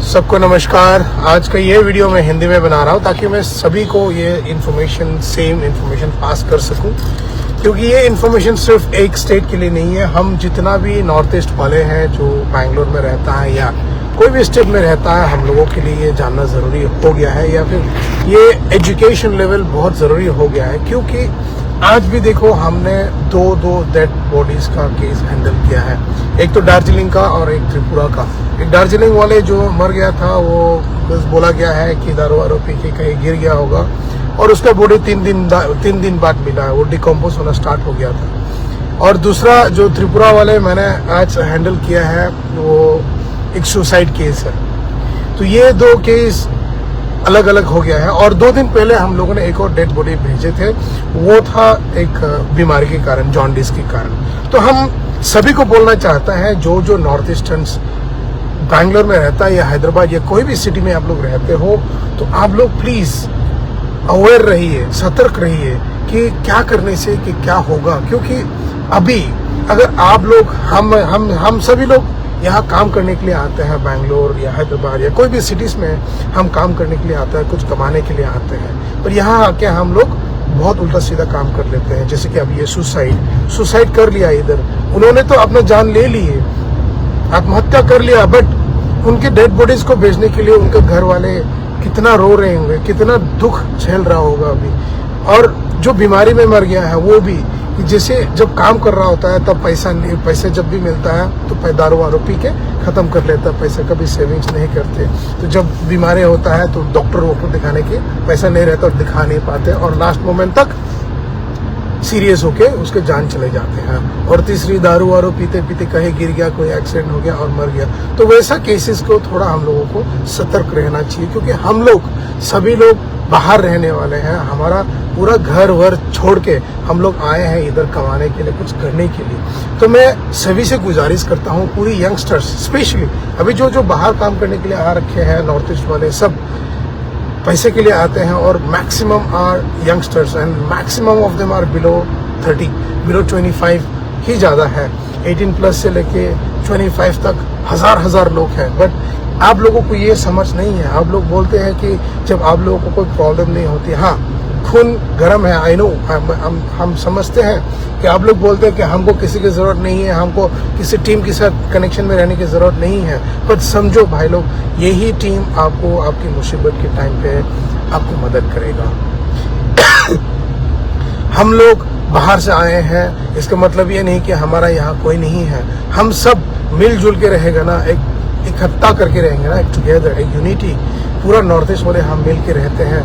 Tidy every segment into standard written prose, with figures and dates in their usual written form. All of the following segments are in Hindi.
सबको नमस्कार। आज का ये वीडियो मैं हिंदी में बना रहा हूँ ताकि मैं सभी को ये इन्फॉर्मेशन सेम इन्फॉर्मेशन पास कर सकूँ, क्योंकि ये इन्फॉर्मेशन सिर्फ एक स्टेट के लिए नहीं है। हम जितना भी नॉर्थ ईस्ट वाले हैं जो बैंगलोर में रहता है या कोई भी स्टेट में रहता है, हम लोगों के लिए ये जानना ज़रूरी हो गया है, या फिर ये एजुकेशन लेवल बहुत ज़रूरी हो गया है। क्योंकि आज भी देखो, हमने दो डेड बॉडीज़ का केस हैंडल किया है, एक तो दार्जिलिंग का और एक त्रिपुरा का। एक दार्जिलिंग वाले जो मर गया था वो बस बोला गया है कि दारू वारू पी के कहीं गिर गया होगा और उसका बॉडी 3 दिन बाद मिला है, वो डिकम्पोज होना स्टार्ट हो गया था। और दूसरा जो त्रिपुरा वाले मैंने आज हैंडल किया है वो एक सुसाइड केस है। तो ये 2 केस अलग अलग हो गया है। और 2 दिन पहले हम लोगों ने एक और डेड बॉडी भेजे थे, वो था एक बीमारी के कारण, जॉन्डिस के कारण। तो हम सभी को बोलना चाहता है, जो नॉर्थ ईस्टर्न्स बैंगलोर में रहता है या हैदराबाद या कोई भी सिटी में आप लोग रहते हो, तो आप लोग प्लीज अवेयर रहिए, सतर्क रहिए कि क्या करने से कि क्या होगा। क्योंकि अभी अगर आप लोग हम सभी लोग यहाँ काम करने के लिए आते हैं, बैंगलोर या हैदराबाद या कोई भी सिटीज में हम काम करने के लिए आते हैं, कुछ कमाने के लिए आते हैं, पर यहाँ आके हम लोग बहुत उल्टा सीधा काम कर लेते हैं। जैसे कि अब ये सुसाइड कर लिया, इधर उन्होंने तो अपना जान ले लिए, आत्महत्या कर लिया, बट उनके डेड बॉडीज को भेजने के लिए उनके घर वाले कितना रो रहे होंगे, कितना दुख झेल रहा होगा अभी। और जो बीमारी में मर गया है वो भी, जैसे जब काम कर रहा होता है तब पैसा जब भी मिलता है तो दारू वारू पी के खत्म कर लेता है, पैसा कभी सेविंग्स नहीं करते। तो जब बीमारी होता है तो डॉक्टर दिखाने के पैसा नहीं रहता और दिखा नहीं पाते, और लास्ट मोमेंट तक सीरियस होके उसके जान चले जाते हैं। और तीसरी, दारू वारू पीते पीते कहीं गिर गया, कोई एक्सीडेंट हो गया और मर गया। तो वैसा केसेस को थोड़ा हम लोगों को सतर्क रहना चाहिए, क्योंकि हम लोग सभी लोग बाहर रहने वाले हैं। हमारा पूरा घर वर छोड़ के हम लोग आए हैं इधर कमाने के लिए, कुछ करने के लिए। तो मैं सभी से गुजारिश करता हूँ, पूरी यंगस्टर्स स्पेशली, अभी जो बाहर काम करने के लिए आ रखे हैं, नॉर्थ ईस्ट वाले सब पैसे के लिए आते हैं, और maximum are youngsters and maximum of them are below 30, below 25 ही ज़्यादा है। 18 प्लस से लेके 25 तक हजार लोग हैं। बट आप लोगों को ये समझ नहीं है। आप लोग बोलते हैं कि जब आप लोगों को कोई प्रॉब्लम नहीं होती, हाँ खून गर्म है, आई नो, हम समझते हैं कि आप लोग बोलते हैं कि हमको किसी की ज़रूरत नहीं है, हमको किसी टीम के साथ कनेक्शन में रहने की ज़रूरत नहीं है। पर समझो भाई लोग, यही टीम आपको आपकी मुसीबत के टाइम पे आपको मदद करेगा। हम लोग बाहर से आए हैं, इसका मतलब ये नहीं कि हमारा यहाँ कोई नहीं है। हम सब मिलजुल के रहेगा ना, एक इकट्ठा करके रहेंगे ना, एक टुगेदर, एक यूनिटी। पूरा नॉर्थ ईस्ट वाले हम मिल के रहते हैं,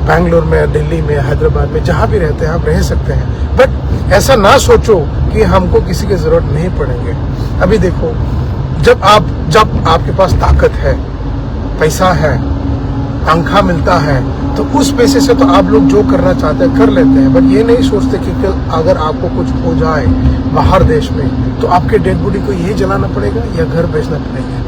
बैंगलोर में, दिल्ली में, हैदराबाद में, जहाँ भी रहते हैं आप रह सकते हैं। बट ऐसा ना सोचो कि हमको किसी की जरूरत नहीं पड़ेंगे। अभी देखो, जब आपके पास ताकत है, पैसा है, तनख्वाह मिलता है, तो उस पैसे से तो आप लोग जो करना चाहते हैं कर लेते हैं। बट ये नहीं सोचते कि कल अगर आपको कुछ हो जाए बाहर देश में, तो आपके डेड बॉडी को यही जलाना पड़ेगा या घर भेजना पड़ेगा।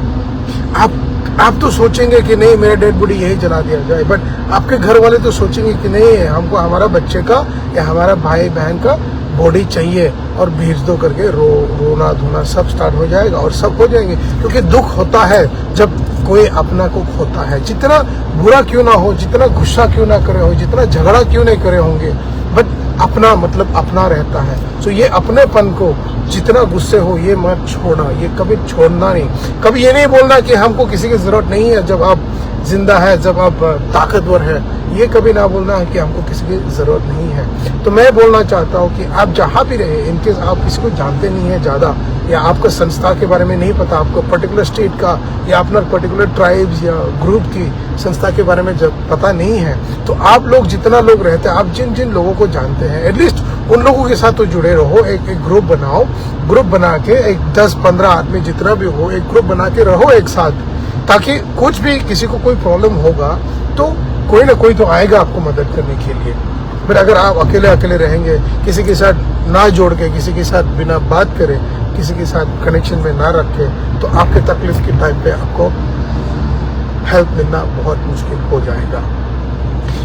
आप तो सोचेंगे कि नहीं, मेरा डेड बॉडी यही जला दिया जाए, बट आपके घर वाले तो सोचेंगे कि नहीं, हमको हमारा बच्चे का या हमारा भाई बहन का बॉडी चाहिए, और भेज दो करके रोना धोना सब स्टार्ट हो जाएगा और सब हो जाएंगे। क्योंकि दुख होता है जब कोई अपना को खोता है, जितना बुरा क्यों ना हो, जितना गुस्सा क्यों ना करे हो, जितना झगड़ा क्यों नहीं करे होंगे, बट अपना मतलब अपना रहता है। तो ये अपनेपन को जितना गुस्से हो ये मत छोड़ना, ये कभी छोड़ना नहीं। कभी ये नहीं बोलना कि हमको किसी की जरूरत नहीं है जब आप जिंदा है, जब आप ताकतवर है, ये कभी ना बोलना है कि हमको किसी की जरूरत नहीं है। तो मैं बोलना चाहता हूँ कि आप जहाँ भी रहे, इनकेस आप किसी को जानते नहीं है ज़्यादा, या आपका संस्था के बारे में नहीं पता, आपको पर्टिकुलर स्टेट का या अपना पर्टिकुलर ट्राइब्स या ग्रुप की संस्था के बारे में जब पता नहीं है, तो आप लोग जितना लोग रहते हैं, आप जिन लोगों को जानते हैं, एटलीस्ट उन लोगों के साथ तो जुड़े रहो। एक ग्रुप बनाओ, ग्रुप बना के एक 10-15 आदमी जितना भी हो, एक ग्रुप बना के रहो एक साथ, ताकि कुछ भी किसी को कोई प्रॉब्लम होगा तो कोई ना कोई तो आएगा आपको मदद करने के लिए। फिर अगर आप अकेले रहेंगे, किसी के साथ ना जोड़ के, किसी के साथ बिना बात करे, किसी के साथ कनेक्शन में ना रखे, तो आपके तकलीफ के टाइम पे आपको हेल्प मिलना बहुत मुश्किल हो जाएगा।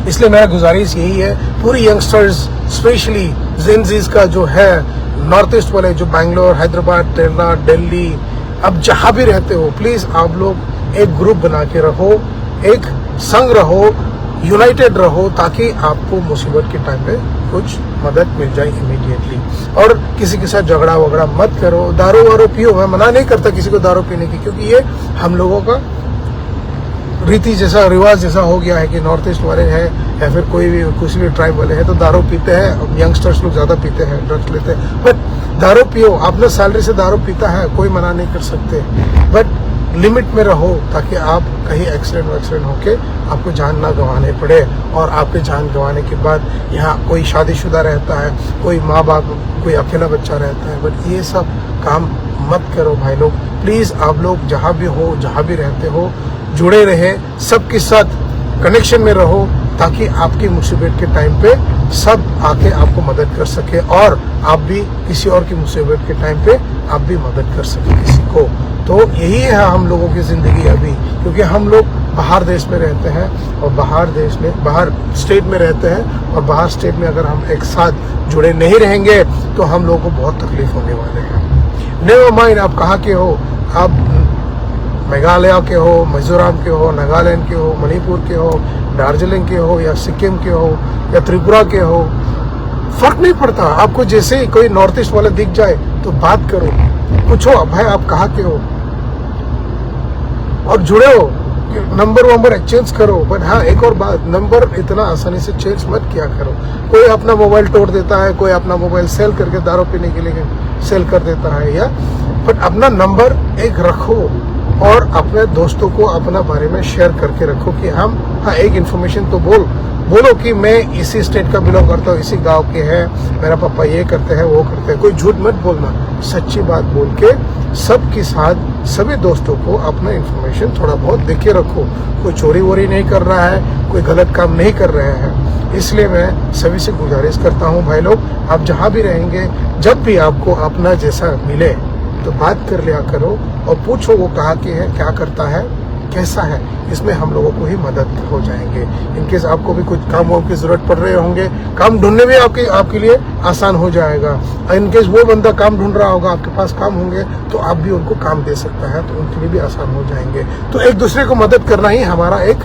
इसलिए मेरा गुजारिश यही है, पूरी यंगस्टर्स स्पेशली जेनजीज का जो है, नॉर्थ ईस्ट वाले जो बैंगलोर, हैदराबाद, दिल्ली, अब जहाँ भी रहते हो, प्लीज आप लोग एक ग्रुप बना के रहो, एक संग रहो, यूनाइटेड रहो, ताकि आपको मुसीबत के टाइम पे कुछ मदद मिल जाए इमीडिएटली। और किसी के साथ झगड़ा वगड़ा मत करो, दारू वारू पियो, मैं मना नहीं करता किसी को दारू पीने की, क्योंकि ये हम लोगों का रीति जैसा, रिवाज जैसा हो गया है कि नॉर्थ ईस्ट वाले हैं या फिर कोई भी किसी भी ट्राइब वाले हैं तो दारू पीते हैं। यंगस्टर्स लोग ज्यादा पीते हैं, ड्रग्स लेते हैं, बट दारू पियो, अपने सैलरी से दारू पीता है, कोई मना नहीं कर सकते, बट लिमिट में रहो, ताकि आप कहीं एक्सीडेंट होके आपको जान ना गंवाने पड़े। और आपके जान गंवाने के बाद यहाँ कोई शादीशुदा रहता है, कोई माँ बाप, कोई अकेला बच्चा रहता है, बट ये सब काम मत करो भाई लोग। प्लीज आप लोग जहाँ भी हो, जहाँ भी रहते हो, जुड़े रहे, सबके साथ कनेक्शन में रहो, ताकि आपकी मुसीबत के टाइम पे सब आके आपको मदद कर सके और आप भी किसी और की मुसीबत के टाइम पे आप भी मदद कर सके किसी को। तो यही है हम लोगों की जिंदगी अभी, क्योंकि हम लोग बाहर देश में रहते हैं और बाहर स्टेट में रहते हैं, और बाहर स्टेट में अगर हम एक साथ जुड़े नहीं रहेंगे तो हम लोगों को बहुत तकलीफ होने वाले हैं। नेवर माइंड आप कहाँ के हो, आप मेघालय के हो, मिजोरम के हो, नागालैंड के हो, मणिपुर के हो, दार्जिलिंग के हो, या सिक्किम के हो, या त्रिपुरा के हो, फर्क नहीं पड़ता। आपको जैसे ही कोई नॉर्थ ईस्ट वाला दिख जाए तो बात करो, पूछो भाई आप कहाँ के हो, और जुड़े हो, नंबर एक्सचेंज करो। बट हाँ, एक और बात, नंबर इतना आसानी से चेंज मत किया करो। कोई अपना मोबाइल तोड़ देता है, कोई अपना मोबाइल सेल करके दारू पीने के लिए सेल कर देता है, या बट अपना नंबर एक रखो और अपने दोस्तों को अपना बारे में शेयर करके रखो कि हम हाँ एक इन्फॉर्मेशन तो बोलो कि मैं इसी स्टेट का बिलोंग करता हूँ, इसी गांव के हैं, मेरा पापा ये करते हैं, वो करते हैं। कोई झूठ मत बोलना, सच्ची बात बोल के सबके साथ सभी दोस्तों को अपना इन्फॉर्मेशन थोड़ा बहुत देके रखो। कोई चोरी वोरी नहीं कर रहा है, कोई गलत काम नहीं कर रहे हैं। इसलिए मैं सभी से गुजारिश करता हूँ भाई लोग, आप जहाँ भी रहेंगे, जब भी आपको अपना जैसा मिले तो बात कर लिया करो और पूछो वो कहाँ के है, क्या करता है, कैसा है। इसमें हम लोगों को ही मदद हो जाएंगे। इनकेस आपको भी कुछ काम की जरूरत पड़ रहे होंगे, काम ढूंढने में आपके लिए आसान हो जाएगा। इनकेस वो बंदा काम ढूंढ रहा होगा, आपके पास काम होंगे तो आप भी उनको काम दे सकता है, तो उनके लिए भी आसान हो जाएंगे। तो एक दूसरे को मदद करना ही हमारा एक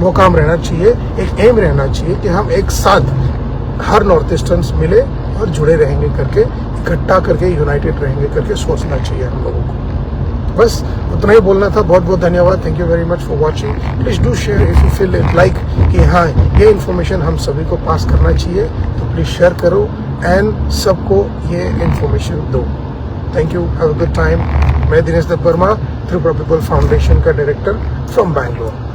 वो काम रहना चाहिए, एक एम रहना चाहिए कि हम एक साथ हर नॉर्थ ईस्टर्न्स मिले और जुड़े रहेंगे करके, इकट्ठा करके, यूनाइटेड रहेंगे करके सोचना चाहिए हम लोगों को। बस उतना ही बोलना था। बहुत बहुत धन्यवाद। Thank you very much for watching. Please do share if you feel it like कि हाँ ये इन्फॉर्मेशन हम सभी को पास करना चाहिए, तो प्लीज शेयर करो एंड सबको ये इन्फॉर्मेशन दो। Thank you, have a good time. मैं दिनेश दत्त वर्मा, त्रिपुरा पीपल फाउंडेशन का डायरेक्टर फ्रॉम बैंगलोर।